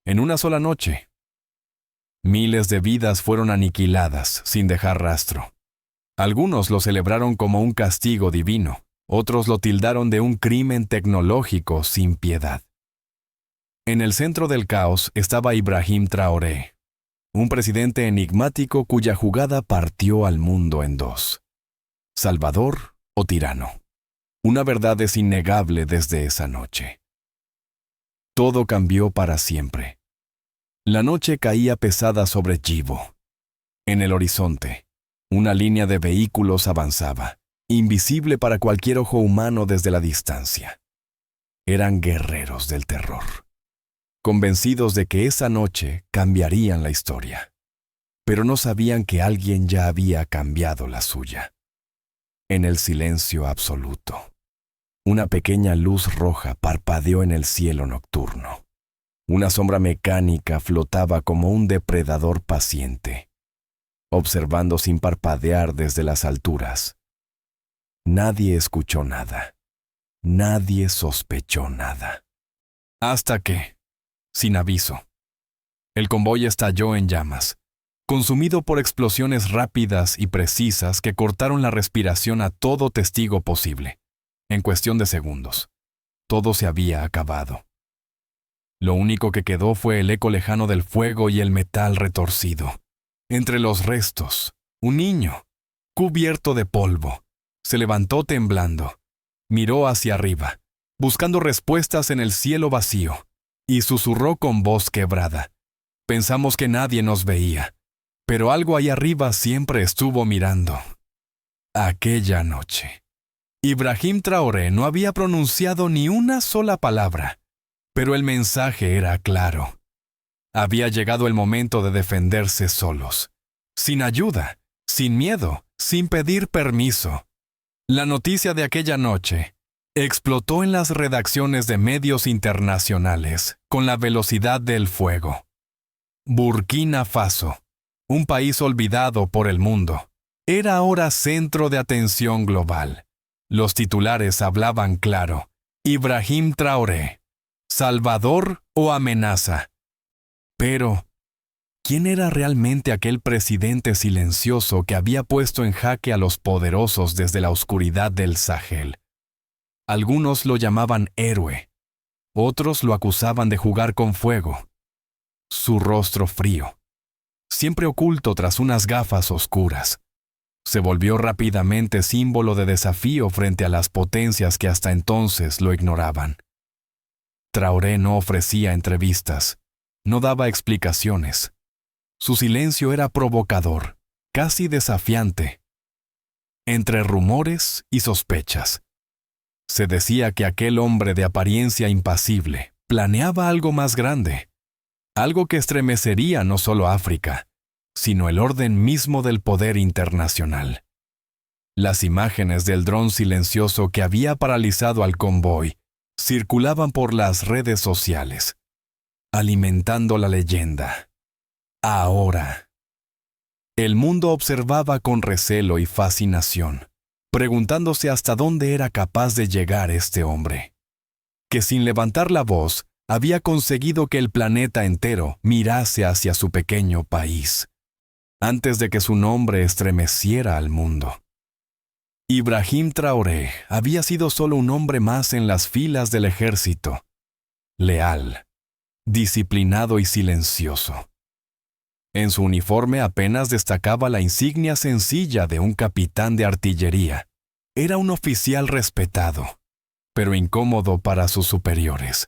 en una sola noche. Miles de vidas fueron aniquiladas sin dejar rastro. Algunos lo celebraron como un castigo divino, otros lo tildaron de un crimen tecnológico sin piedad. En el centro del caos estaba Ibrahim Traoré, un presidente enigmático cuya jugada partió al mundo en dos: salvador o tirano. Una verdad es innegable desde esa noche. Todo cambió para siempre. La noche caía pesada sobre Yivo. En el horizonte, una línea de vehículos avanzaba, invisible para cualquier ojo humano desde la distancia. Eran guerreros del terror, convencidos de que esa noche cambiarían la historia. Pero no sabían que alguien ya había cambiado la suya. En el silencio absoluto, una pequeña luz roja parpadeó en el cielo nocturno. Una sombra mecánica flotaba como un depredador paciente, observando sin parpadear desde las alturas. Nadie escuchó nada. Nadie sospechó nada. Hasta que, sin aviso, el convoy estalló en llamas, consumido por explosiones rápidas y precisas que cortaron la respiración a todo testigo posible. En cuestión de segundos, todo se había acabado. Lo único que quedó fue el eco lejano del fuego y el metal retorcido. Entre los restos, un niño, cubierto de polvo, se levantó temblando, miró hacia arriba, buscando respuestas en el cielo vacío, y susurró con voz quebrada: «Pensamos que nadie nos veía, pero algo ahí arriba siempre estuvo mirando». Aquella noche, Ibrahim Traoré no había pronunciado ni una sola palabra, pero el mensaje era claro. Había llegado el momento de defenderse solos, sin ayuda, sin miedo, sin pedir permiso. La noticia de aquella noche explotó en las redacciones de medios internacionales con la velocidad del fuego. Burkina Faso, un país olvidado por el mundo, era ahora centro de atención global. Los titulares hablaban claro: Ibrahim Traoré, ¿salvador o amenaza? Pero, ¿quién era realmente aquel presidente silencioso que había puesto en jaque a los poderosos desde la oscuridad del Sahel? Algunos lo llamaban héroe, otros lo acusaban de jugar con fuego. Su rostro frío, siempre oculto tras unas gafas oscuras, se volvió rápidamente símbolo de desafío frente a las potencias que hasta entonces lo ignoraban. Traoré no ofrecía entrevistas, no daba explicaciones. Su silencio era provocador, casi desafiante. Entre rumores y sospechas, se decía que aquel hombre de apariencia impasible planeaba algo más grande, algo que estremecería no solo África, sino el orden mismo del poder internacional. Las imágenes del dron silencioso que había paralizado al convoy circulaban por las redes sociales, alimentando la leyenda. Ahora. El mundo observaba con recelo y fascinación, preguntándose hasta dónde era capaz de llegar este hombre, que sin levantar la voz había conseguido que el planeta entero mirase hacia su pequeño país, antes de que su nombre estremeciera al mundo. Ibrahim Traoré había sido solo un hombre más en las filas del ejército, leal, disciplinado y silencioso. En su uniforme apenas destacaba la insignia sencilla de un capitán de artillería. Era un oficial respetado, pero incómodo para sus superiores,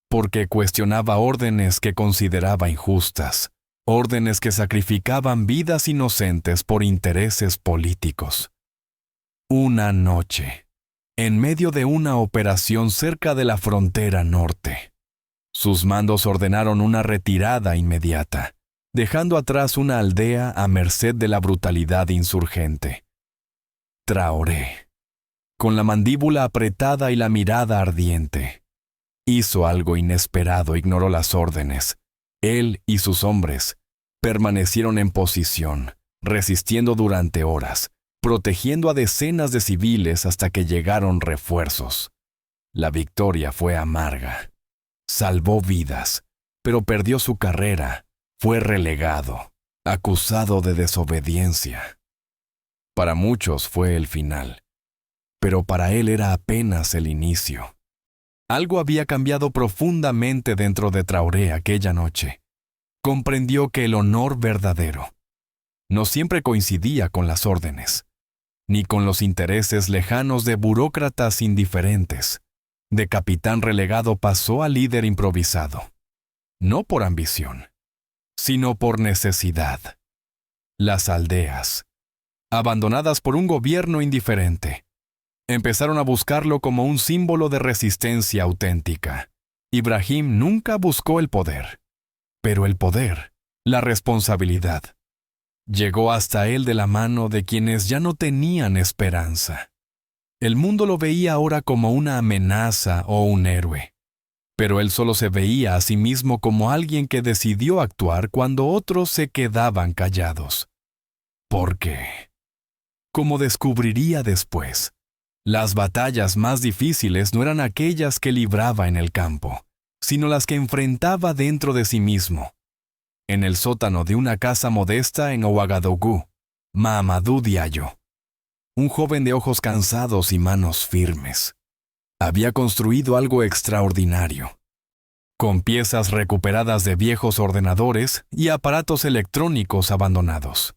porque cuestionaba órdenes que consideraba injustas, órdenes que sacrificaban vidas inocentes por intereses políticos. Una noche, en medio de una operación cerca de la frontera norte, sus mandos ordenaron una retirada inmediata, dejando atrás una aldea a merced de la brutalidad insurgente. Traoré, con la mandíbula apretada y la mirada ardiente, hizo algo inesperado, ignoró las órdenes. Él y sus hombres permanecieron en posición, resistiendo durante horas, protegiendo a decenas de civiles hasta que llegaron refuerzos. La victoria fue amarga. Salvó vidas, pero perdió su carrera. Fue relegado, acusado de desobediencia. Para muchos fue el final, pero para él era apenas el inicio. Algo había cambiado profundamente dentro de Traoré aquella noche. Comprendió que el honor verdadero no siempre coincidía con las órdenes, ni con los intereses lejanos de burócratas indiferentes. De capitán relegado pasó a líder improvisado, no por ambición, sino por necesidad. Las aldeas, abandonadas por un gobierno indiferente, empezaron a buscarlo como un símbolo de resistencia auténtica. Ibrahim nunca buscó el poder, pero el poder, la responsabilidad, llegó hasta él de la mano de quienes ya no tenían esperanza. El mundo lo veía ahora como una amenaza o un héroe, pero él solo se veía a sí mismo como alguien que decidió actuar cuando otros se quedaban callados. ¿Por qué? Como descubriría después, las batallas más difíciles no eran aquellas que libraba en el campo, sino las que enfrentaba dentro de sí mismo. En el sótano de una casa modesta en Ouagadougou, Mahamadou Diallo, un joven de ojos cansados y manos firmes, había construido algo extraordinario. Con piezas recuperadas de viejos ordenadores y aparatos electrónicos abandonados.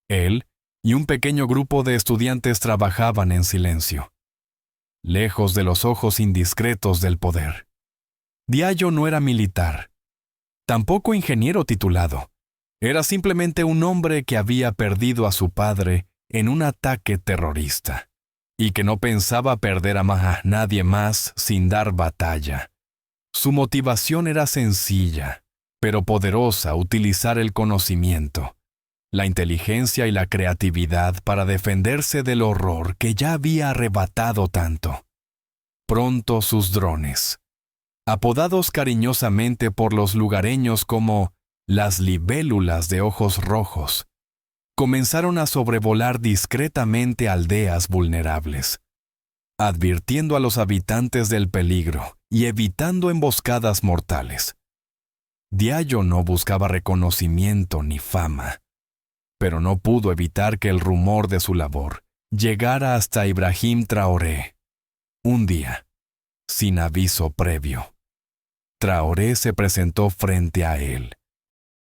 Él y un pequeño grupo de estudiantes trabajaban en silencio, lejos de los ojos indiscretos del poder. Diallo no era militar, tampoco ingeniero titulado. Era simplemente un hombre que había perdido a su padre en un ataque terrorista, y que no pensaba perder a nadie más sin dar batalla. Su motivación era sencilla, pero poderosa: utilizar el conocimiento, la inteligencia y la creatividad para defenderse del horror que ya había arrebatado tanto. Pronto sus drones, apodados cariñosamente por los lugareños como las libélulas de ojos rojos, comenzaron a sobrevolar discretamente aldeas vulnerables, advirtiendo a los habitantes del peligro y evitando emboscadas mortales. Diallo no buscaba reconocimiento ni fama, pero no pudo evitar que el rumor de su labor llegara hasta Ibrahim Traoré. Un día, sin aviso previo, Traoré se presentó frente a él.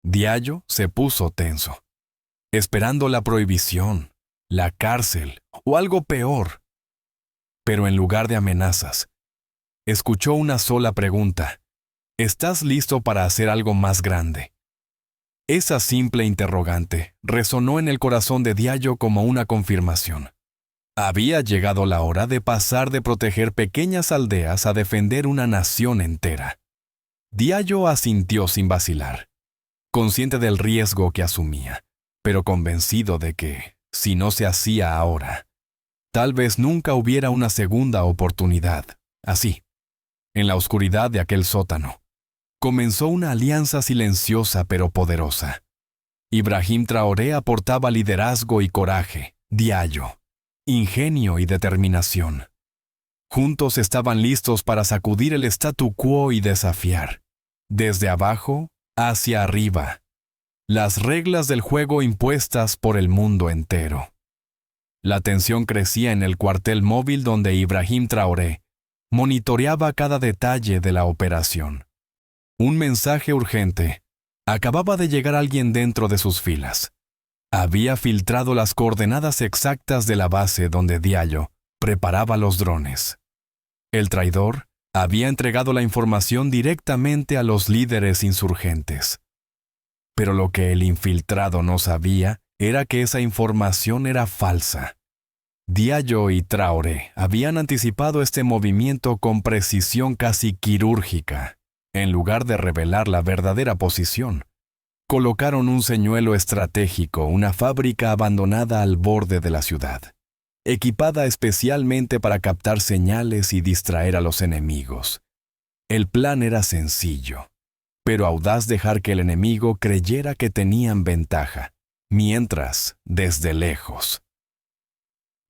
Diallo se puso tenso, esperando la prohibición, la cárcel o algo peor. Pero en lugar de amenazas, escuchó una sola pregunta: ¿estás listo para hacer algo más grande? Esa simple interrogante resonó en el corazón de Diallo como una confirmación. Había llegado la hora de pasar de proteger pequeñas aldeas a defender una nación entera. Diallo asintió sin vacilar, consciente del riesgo que asumía, pero convencido de que, si no se hacía ahora, tal vez nunca hubiera una segunda oportunidad. Así, en la oscuridad de aquel sótano, comenzó una alianza silenciosa pero poderosa. Ibrahim Traoré aportaba liderazgo y coraje, Diallo, ingenio y determinación. Juntos estaban listos para sacudir el statu quo y desafiar, desde abajo hacia arriba, las reglas del juego impuestas por el mundo entero. La tensión crecía en el cuartel móvil donde Ibrahim Traoré monitoreaba cada detalle de la operación. Un mensaje urgente. Acababa de llegar alguien dentro de sus filas. Había filtrado las coordenadas exactas de la base donde Diallo preparaba los drones. El traidor había entregado la información directamente a los líderes insurgentes. Pero lo que el infiltrado no sabía era que esa información era falsa. Diallo y Traoré habían anticipado este movimiento con precisión casi quirúrgica. En lugar de revelar la verdadera posición, colocaron un señuelo estratégico, una fábrica abandonada al borde de la ciudad, equipada especialmente para captar señales y distraer a los enemigos. El plan era sencillo, pero audaz: dejar que el enemigo creyera que tenían ventaja, mientras, desde lejos,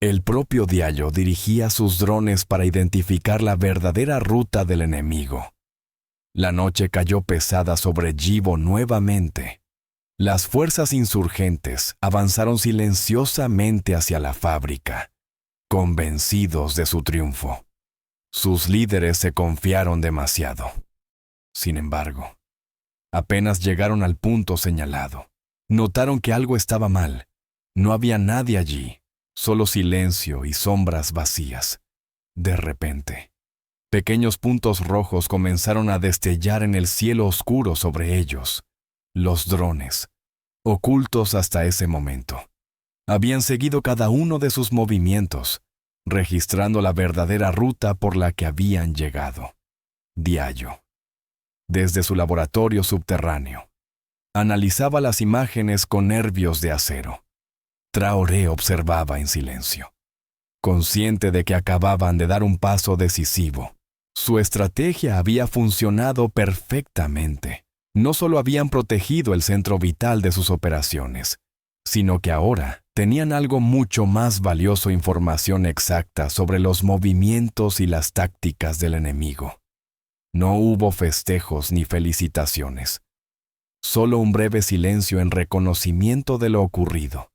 el propio Diallo dirigía sus drones para identificar la verdadera ruta del enemigo. La noche cayó pesada sobre Yivo nuevamente. Las fuerzas insurgentes avanzaron silenciosamente hacia la fábrica, convencidos de su triunfo. Sus líderes se confiaron demasiado. Sin embargo, apenas llegaron al punto señalado, notaron que algo estaba mal. No había nadie allí, solo silencio y sombras vacías. De repente, pequeños puntos rojos comenzaron a destellar en el cielo oscuro sobre ellos. Los drones, ocultos hasta ese momento, habían seguido cada uno de sus movimientos, registrando la verdadera ruta por la que habían llegado. Diallo, desde su laboratorio subterráneo, analizaba las imágenes con nervios de acero. Traoré observaba en silencio, consciente de que acababan de dar un paso decisivo. Su estrategia había funcionado perfectamente. No solo habían protegido el centro vital de sus operaciones, sino que ahora tenían algo mucho más valioso: información exacta sobre los movimientos y las tácticas del enemigo. No hubo festejos ni felicitaciones, solo un breve silencio en reconocimiento de lo ocurrido.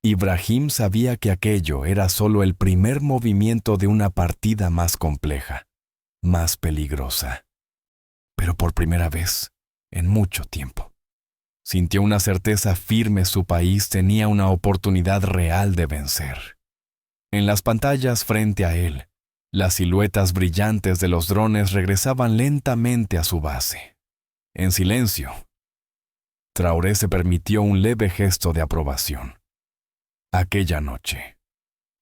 Ibrahim sabía que aquello era solo el primer movimiento de una partida más compleja, más peligrosa. Pero por primera vez, en mucho tiempo, sintió una certeza firme: su país tenía una oportunidad real de vencer. En las pantallas frente a él, las siluetas brillantes de los drones regresaban lentamente a su base. En silencio, Traoré se permitió un leve gesto de aprobación. Aquella noche,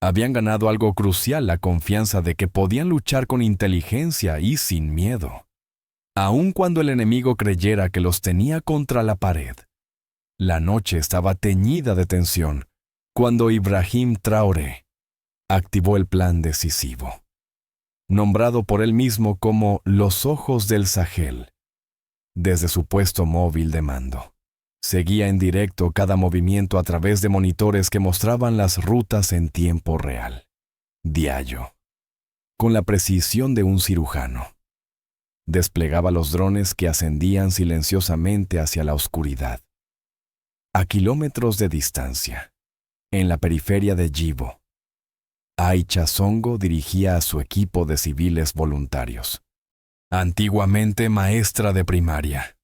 habían ganado algo crucial: la confianza de que podían luchar con inteligencia y sin miedo. Aun cuando el enemigo creyera que los tenía contra la pared, la noche estaba teñida de tensión cuando Ibrahim Traoré activó el plan decisivo, nombrado por él mismo como los ojos del Sahel. Desde su puesto móvil de mando, seguía en directo cada movimiento a través de monitores que mostraban las rutas en tiempo real. Diallo, con la precisión de un cirujano, desplegaba los drones que ascendían silenciosamente hacia la oscuridad. A kilómetros de distancia, en la periferia de Yivo, Aicha Songo dirigía a su equipo de civiles voluntarios. Antiguamente maestra de primaria,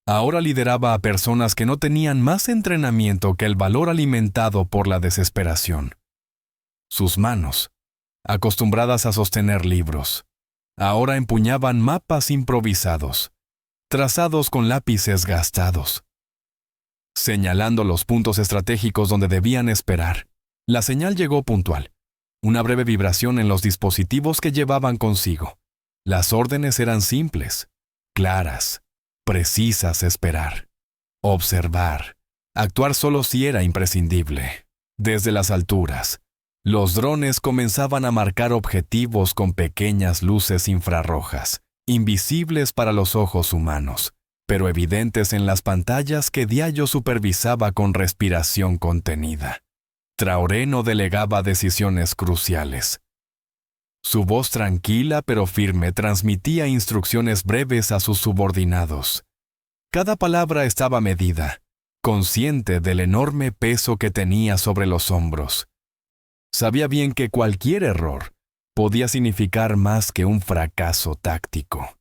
ahora lideraba a personas que no tenían más entrenamiento que el valor alimentado por la desesperación. Sus manos, acostumbradas a sostener libros, ahora empuñaban mapas improvisados, trazados con lápices gastados. Señalando los puntos estratégicos donde debían esperar, la señal llegó puntual. Una breve vibración en los dispositivos que llevaban consigo. Las órdenes eran simples, claras, precisas: esperar, observar, actuar solo si era imprescindible. Desde las alturas, los drones comenzaban a marcar objetivos con pequeñas luces infrarrojas, invisibles para los ojos humanos, pero evidentes en las pantallas que Diallo supervisaba con respiración contenida. Traoré no delegaba decisiones cruciales. Su voz tranquila pero firme transmitía instrucciones breves a sus subordinados. Cada palabra estaba medida, consciente del enorme peso que tenía sobre los hombros. Sabía bien que cualquier error podía significar más que un fracaso táctico.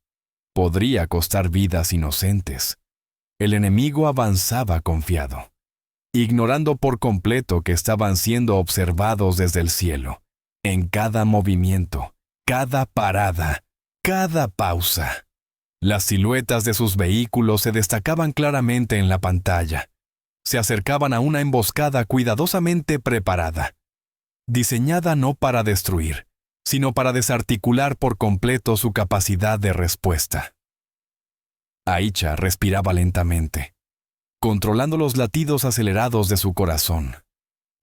Podría costar vidas inocentes. El enemigo avanzaba confiado, ignorando por completo que estaban siendo observados desde el cielo, en cada movimiento, cada parada, cada pausa. Las siluetas de sus vehículos se destacaban claramente en la pantalla. Se acercaban a una emboscada cuidadosamente preparada, diseñada no para destruir, sino para desarticular por completo su capacidad de respuesta. Aicha respiraba lentamente, controlando los latidos acelerados de su corazón.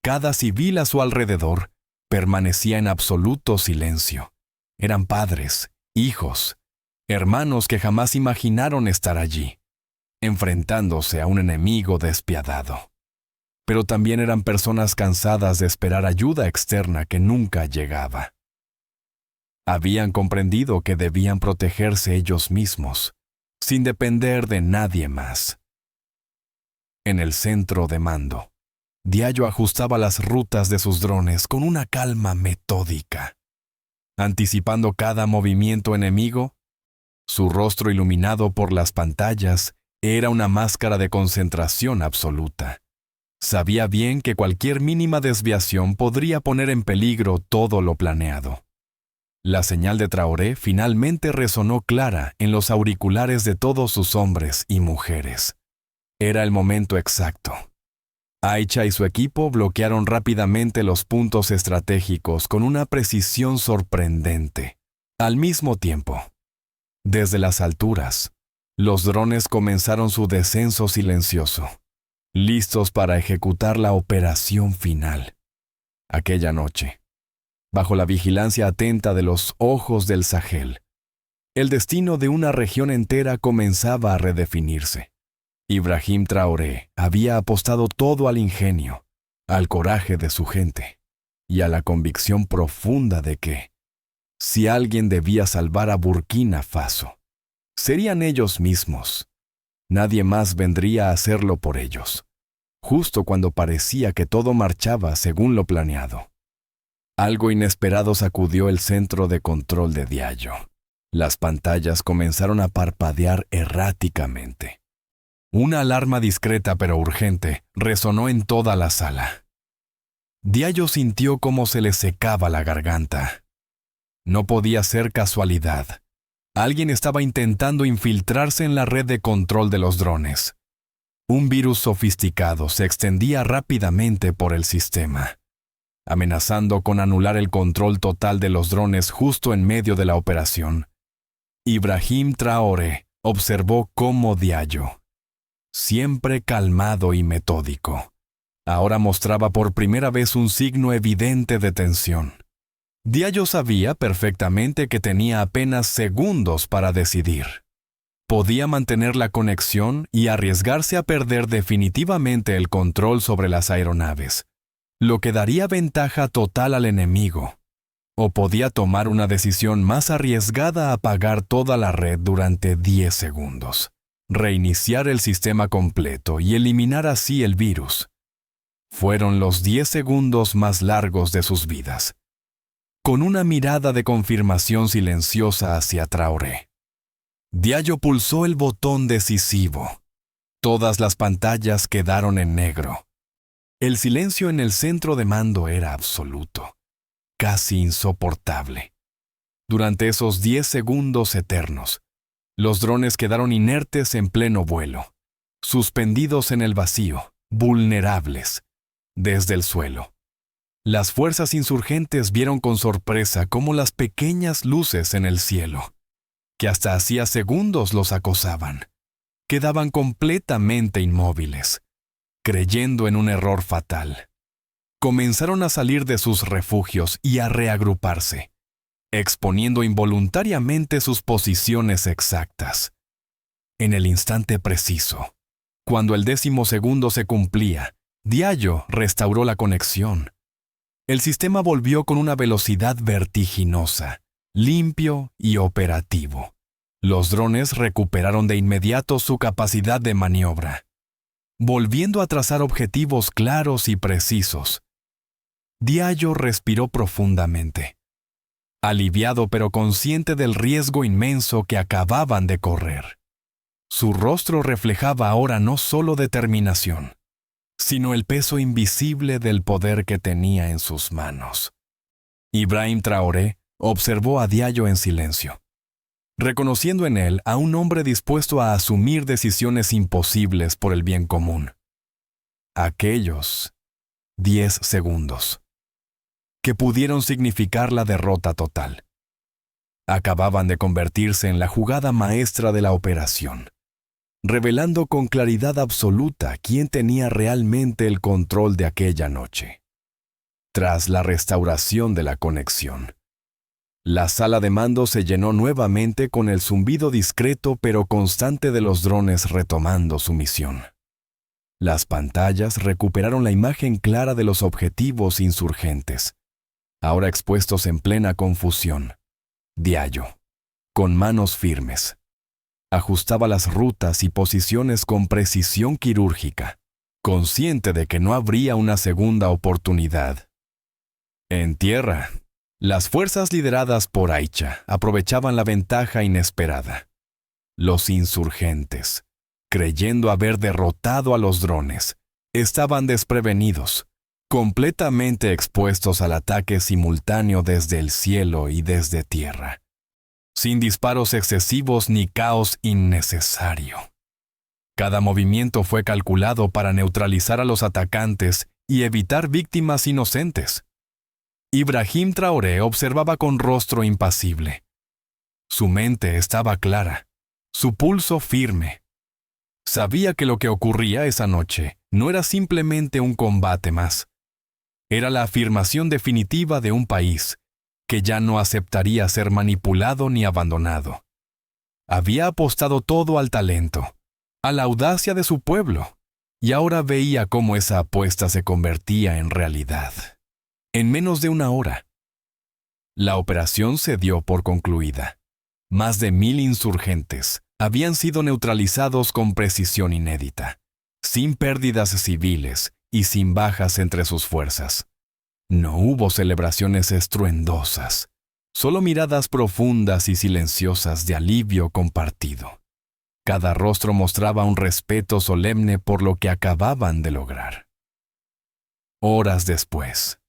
Cada civil a su alrededor permanecía en absoluto silencio. Eran padres, hijos, hermanos que jamás imaginaron estar allí, enfrentándose a un enemigo despiadado. Pero también eran personas cansadas de esperar ayuda externa que nunca llegaba. Habían comprendido que debían protegerse ellos mismos, sin depender de nadie más. En el centro de mando, Diallo ajustaba las rutas de sus drones con una calma metódica. Anticipando cada movimiento enemigo, su rostro iluminado por las pantallas era una máscara de concentración absoluta. Sabía bien que cualquier mínima desviación podría poner en peligro todo lo planeado. La señal de Traoré finalmente resonó clara en los auriculares de todos sus hombres y mujeres. Era el momento exacto. Aicha y su equipo bloquearon rápidamente los puntos estratégicos con una precisión sorprendente. Al mismo tiempo, desde las alturas, los drones comenzaron su descenso silencioso, listos para ejecutar la operación final. Aquella noche, bajo la vigilancia atenta de los ojos del Sahel, el destino de una región entera comenzaba a redefinirse. Ibrahim Traoré había apostado todo al ingenio, al coraje de su gente y a la convicción profunda de que, si alguien debía salvar a Burkina Faso, serían ellos mismos. Nadie más vendría a hacerlo por ellos, justo cuando parecía que todo marchaba según lo planeado. Algo inesperado sacudió el centro de control de Diallo. Las pantallas comenzaron a parpadear erráticamente. Una alarma discreta pero urgente resonó en toda la sala. Diallo sintió cómo se le secaba la garganta. No podía ser casualidad. Alguien estaba intentando infiltrarse en la red de control de los drones. Un virus sofisticado se extendía rápidamente por el sistema, amenazando con anular el control total de los drones justo en medio de la operación. Ibrahim Traoré observó cómo Diallo, siempre calmado y metódico, ahora mostraba por primera vez un signo evidente de tensión. Diallo sabía perfectamente que tenía apenas segundos para decidir. Podía mantener la conexión y arriesgarse a perder definitivamente el control sobre las aeronaves, lo que daría ventaja total al enemigo. O podía tomar una decisión más arriesgada a apagar toda la red durante 10 segundos, reiniciar el sistema completo y eliminar así el virus. Fueron los 10 segundos más largos de sus vidas. Con una mirada de confirmación silenciosa hacia Traoré, Diallo pulsó el botón decisivo. Todas las pantallas quedaron en negro. El silencio en el centro de mando era absoluto, casi insoportable. Durante esos 10 segundos eternos, los drones quedaron inertes en pleno vuelo, suspendidos en el vacío, vulnerables, desde el suelo. Las fuerzas insurgentes vieron con sorpresa cómo las pequeñas luces en el cielo, que hasta hacía segundos los acosaban, quedaban completamente inmóviles, creyendo en un error fatal. Comenzaron a salir de sus refugios y a reagruparse, exponiendo involuntariamente sus posiciones exactas. En el instante preciso, cuando el 10º segundo se cumplía, Diallo restauró la conexión. El sistema volvió con una velocidad vertiginosa, limpio y operativo. Los drones recuperaron de inmediato su capacidad de maniobra, volviendo a trazar objetivos claros y precisos. Diallo respiró profundamente, aliviado pero consciente del riesgo inmenso que acababan de correr. Su rostro reflejaba ahora no solo determinación, sino el peso invisible del poder que tenía en sus manos. Ibrahim Traoré observó a Diallo en silencio, reconociendo en él a un hombre dispuesto a asumir decisiones imposibles por el bien común. Aquellos 10 segundos, que pudieron significar la derrota total, acababan de convertirse en la jugada maestra de la operación, revelando con claridad absoluta quién tenía realmente el control de aquella noche. Tras la restauración de la conexión, la sala de mando se llenó nuevamente con el zumbido discreto pero constante de los drones retomando su misión. Las pantallas recuperaron la imagen clara de los objetivos insurgentes, ahora expuestos en plena confusión, Diallo, con manos firmes, ajustaba las rutas y posiciones con precisión quirúrgica, consciente de que no habría una segunda oportunidad. En tierra, las fuerzas lideradas por Aicha aprovechaban la ventaja inesperada. Los insurgentes, creyendo haber derrotado a los drones, estaban desprevenidos, completamente expuestos al ataque simultáneo desde el cielo y desde tierra, sin disparos excesivos ni caos innecesario. Cada movimiento fue calculado para neutralizar a los atacantes y evitar víctimas inocentes. Ibrahim Traoré observaba con rostro impasible. Su mente estaba clara, su pulso firme. Sabía que lo que ocurría esa noche no era simplemente un combate más. Era la afirmación definitiva de un país que ya no aceptaría ser manipulado ni abandonado. Había apostado todo al talento, a la audacia de su pueblo, y ahora veía cómo esa apuesta se convertía en realidad. En menos de una hora, la operación se dio por concluida. Más de 1000 insurgentes habían sido neutralizados con precisión inédita, sin pérdidas civiles y sin bajas entre sus fuerzas. No hubo celebraciones estruendosas, solo miradas profundas y silenciosas de alivio compartido. Cada rostro mostraba un respeto solemne por lo que acababan de lograr. Horas después,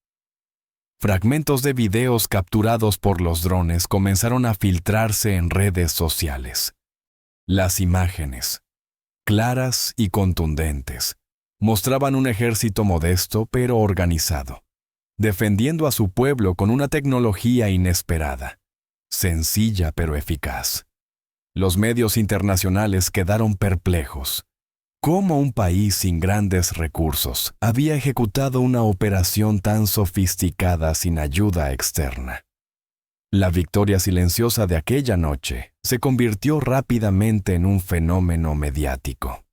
fragmentos de videos capturados por los drones comenzaron a filtrarse en redes sociales. Las imágenes, claras y contundentes, mostraban un ejército modesto pero organizado, defendiendo a su pueblo con una tecnología inesperada, sencilla pero eficaz. Los medios internacionales quedaron perplejos. ¿Cómo un país sin grandes recursos había ejecutado una operación tan sofisticada sin ayuda externa? La victoria silenciosa de aquella noche se convirtió rápidamente en un fenómeno mediático,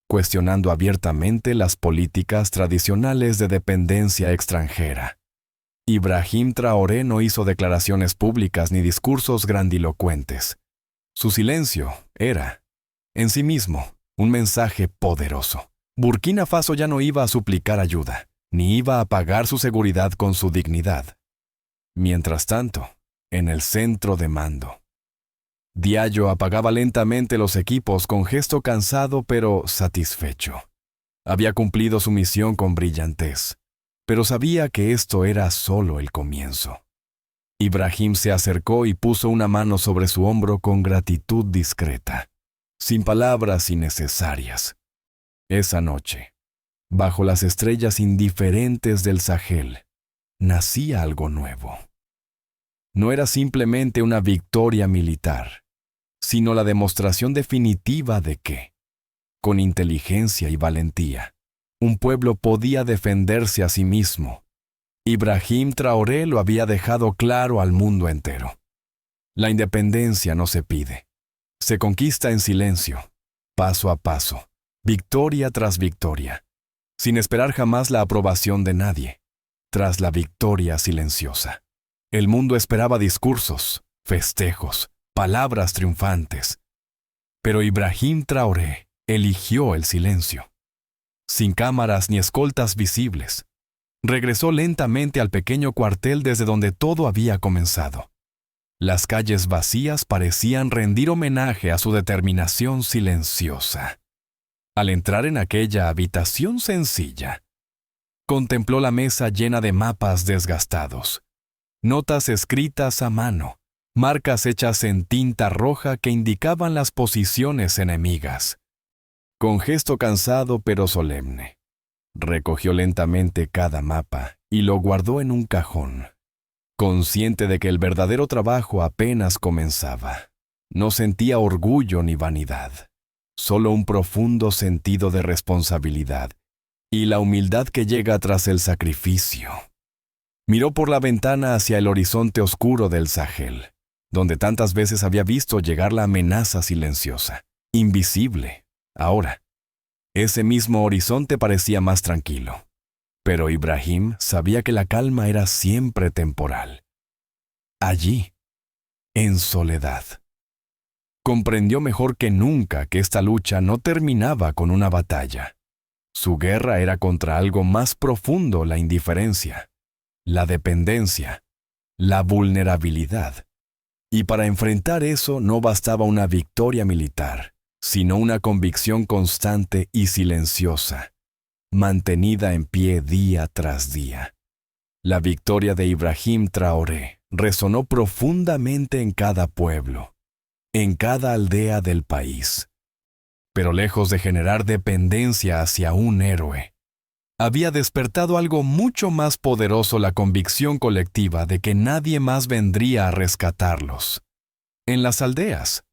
cuestionando abiertamente las políticas tradicionales de dependencia extranjera. Ibrahim Traoré no hizo declaraciones públicas ni discursos grandilocuentes. Su silencio era, en sí mismo, un mensaje poderoso. Burkina Faso ya no iba a suplicar ayuda, ni iba a pagar su seguridad con su dignidad. Mientras tanto, en el centro de mando, Diallo apagaba lentamente los equipos con gesto cansado pero satisfecho. Había cumplido su misión con brillantez, pero sabía que esto era solo el comienzo. Ibrahim se acercó y puso una mano sobre su hombro con gratitud discreta, sin palabras innecesarias. Esa noche, bajo las estrellas indiferentes del Sahel, nacía algo nuevo. No era simplemente una victoria militar, sino la demostración definitiva de que, con inteligencia y valentía, un pueblo podía defenderse a sí mismo. Ibrahim Traoré lo había dejado claro al mundo entero. La independencia no se pide, se conquista en silencio, paso a paso, victoria tras victoria, sin esperar jamás la aprobación de nadie, tras la victoria silenciosa. El mundo esperaba discursos, festejos, palabras triunfantes. Pero Ibrahim Traoré eligió el silencio. Sin cámaras ni escoltas visibles, regresó lentamente al pequeño cuartel desde donde todo había comenzado. Las calles vacías parecían rendir homenaje a su determinación silenciosa. Al entrar en aquella habitación sencilla, contempló la mesa llena de mapas desgastados, notas escritas a mano, marcas hechas en tinta roja que indicaban las posiciones enemigas. Con gesto cansado pero solemne, recogió lentamente cada mapa y lo guardó en un cajón, consciente de que el verdadero trabajo apenas comenzaba. No sentía orgullo ni vanidad, solo un profundo sentido de responsabilidad y la humildad que llega tras el sacrificio. Miró por la ventana hacia el horizonte oscuro del Sahel, donde tantas veces había visto llegar la amenaza silenciosa, invisible. Ahora, ese mismo horizonte parecía más tranquilo, pero Ibrahim sabía que la calma era siempre temporal. Allí, en soledad. Comprendió mejor que nunca que esta lucha no terminaba con una batalla. Su guerra era contra algo más profundo: la indiferencia, la dependencia, la vulnerabilidad. Y para enfrentar eso no bastaba una victoria militar, sino una convicción constante y silenciosa, mantenida en pie día tras día. La victoria de Ibrahim Traoré resonó profundamente en cada pueblo, en cada aldea del país. Pero lejos de generar dependencia hacia un héroe, había despertado algo mucho más poderoso: la convicción colectiva de que nadie más vendría a rescatarlos. En las aldeas,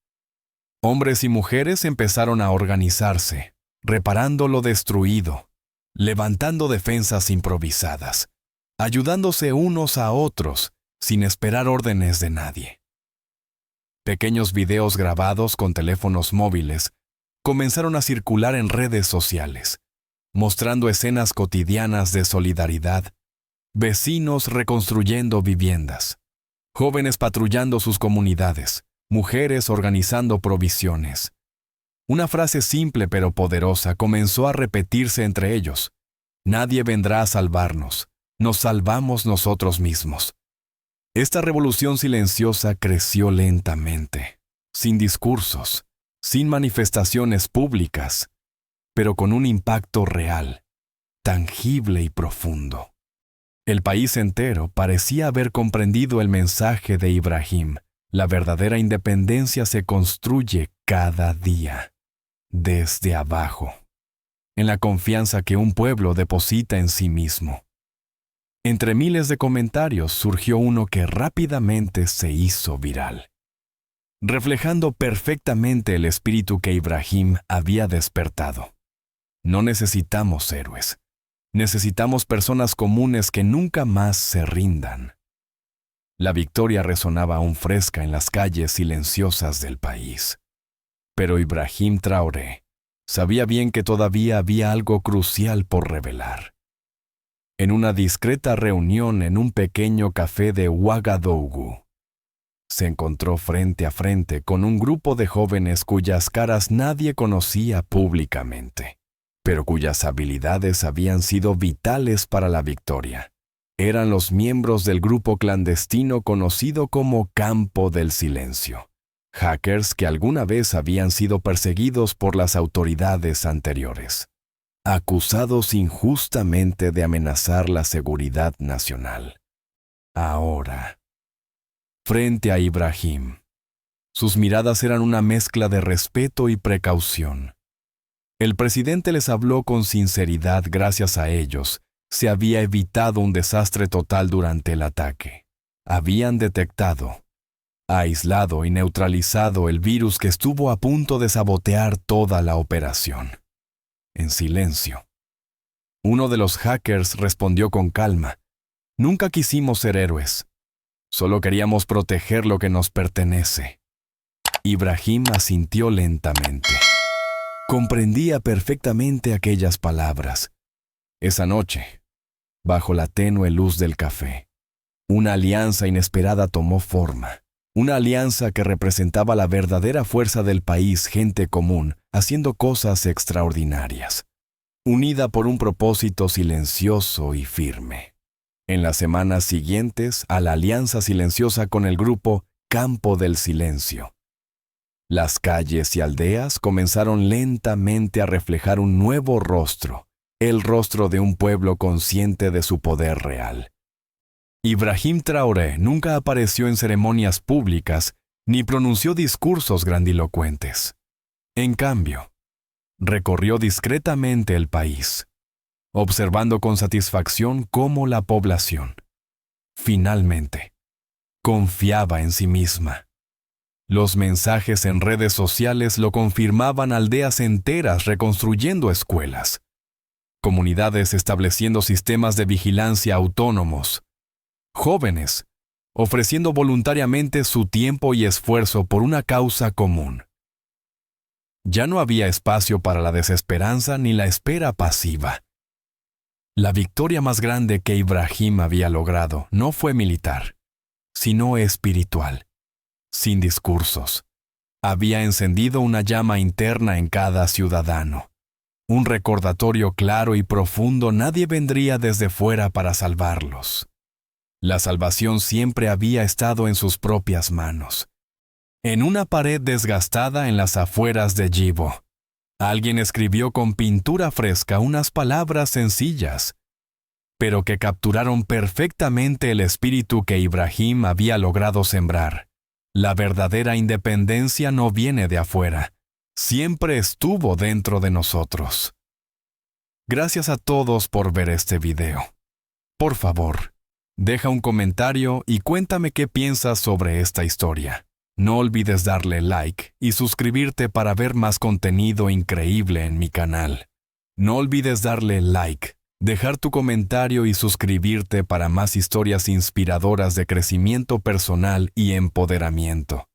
hombres y mujeres empezaron a organizarse, reparando lo destruido, levantando defensas improvisadas, ayudándose unos a otros sin esperar órdenes de nadie. Pequeños videos grabados con teléfonos móviles comenzaron a circular en redes sociales, mostrando escenas cotidianas de solidaridad: vecinos reconstruyendo viviendas, jóvenes patrullando sus comunidades, mujeres organizando provisiones. Una frase simple pero poderosa comenzó a repetirse entre ellos: nadie vendrá a salvarnos, nos salvamos nosotros mismos. Esta revolución silenciosa creció lentamente, sin discursos, sin manifestaciones públicas, pero con un impacto real, tangible y profundo. El país entero parecía haber comprendido el mensaje de Ibrahim: la verdadera independencia se construye cada día, desde abajo, en la confianza que un pueblo deposita en sí mismo. Entre miles de comentarios surgió uno que rápidamente se hizo viral, reflejando perfectamente el espíritu que Ibrahim había despertado. No necesitamos héroes. Necesitamos personas comunes que nunca más se rindan. La victoria resonaba aún fresca en las calles silenciosas del país. Pero Ibrahim Traoré sabía bien que todavía había algo crucial por revelar. En una discreta reunión en un pequeño café de Ouagadougou, se encontró frente a frente con un grupo de jóvenes cuyas caras nadie conocía públicamente, pero cuyas habilidades habían sido vitales para la victoria. Eran los miembros del grupo clandestino conocido como Campo del Silencio, hackers que alguna vez habían sido perseguidos por las autoridades anteriores, acusados injustamente de amenazar la seguridad nacional. Ahora, frente a Ibrahim, sus miradas eran una mezcla de respeto y precaución. El presidente les habló con sinceridad. Gracias a ellos, se había evitado un desastre total durante el ataque. Habían detectado, aislado y neutralizado el virus que estuvo a punto de sabotear toda la operación. En silencio, uno de los hackers respondió con calma: nunca quisimos ser héroes. Solo queríamos proteger lo que nos pertenece. Ibrahim asintió lentamente. Comprendía perfectamente aquellas palabras. Esa noche, bajo la tenue luz del café, una alianza inesperada tomó forma. Una alianza que representaba la verdadera fuerza del país: gente común, haciendo cosas extraordinarias, unida por un propósito silencioso y firme. En las semanas siguientes a la alianza silenciosa con el grupo Campo del Silencio, las calles y aldeas comenzaron lentamente a reflejar un nuevo rostro, el rostro de un pueblo consciente de su poder real. Ibrahim Traoré nunca apareció en ceremonias públicas ni pronunció discursos grandilocuentes. En cambio, recorrió discretamente el país, observando con satisfacción cómo la población, finalmente, confiaba en sí misma. Los mensajes en redes sociales lo confirmaban: aldeas enteras reconstruyendo escuelas, comunidades estableciendo sistemas de vigilancia autónomos, jóvenes ofreciendo voluntariamente su tiempo y esfuerzo por una causa común. Ya no había espacio para la desesperanza ni la espera pasiva. La victoria más grande que Ibrahim había logrado no fue militar, sino espiritual. sin discursos. Había encendido una llama interna en cada ciudadano. Un recordatorio claro y profundo: nadie vendría desde fuera para salvarlos. La salvación siempre había estado en sus propias manos. En una pared desgastada en las afueras de Yibo, alguien escribió con pintura fresca unas palabras sencillas, pero que capturaron perfectamente el espíritu que Ibrahim había logrado sembrar. La verdadera independencia no viene de afuera, siempre estuvo dentro de nosotros. Gracias a todos por ver este video. Por favor, deja un comentario y cuéntame qué piensas sobre esta historia. No olvides darle like y suscribirte para ver más contenido increíble en mi canal. No olvides darle like, dejar tu comentario y suscribirte para más historias inspiradoras de crecimiento personal y empoderamiento.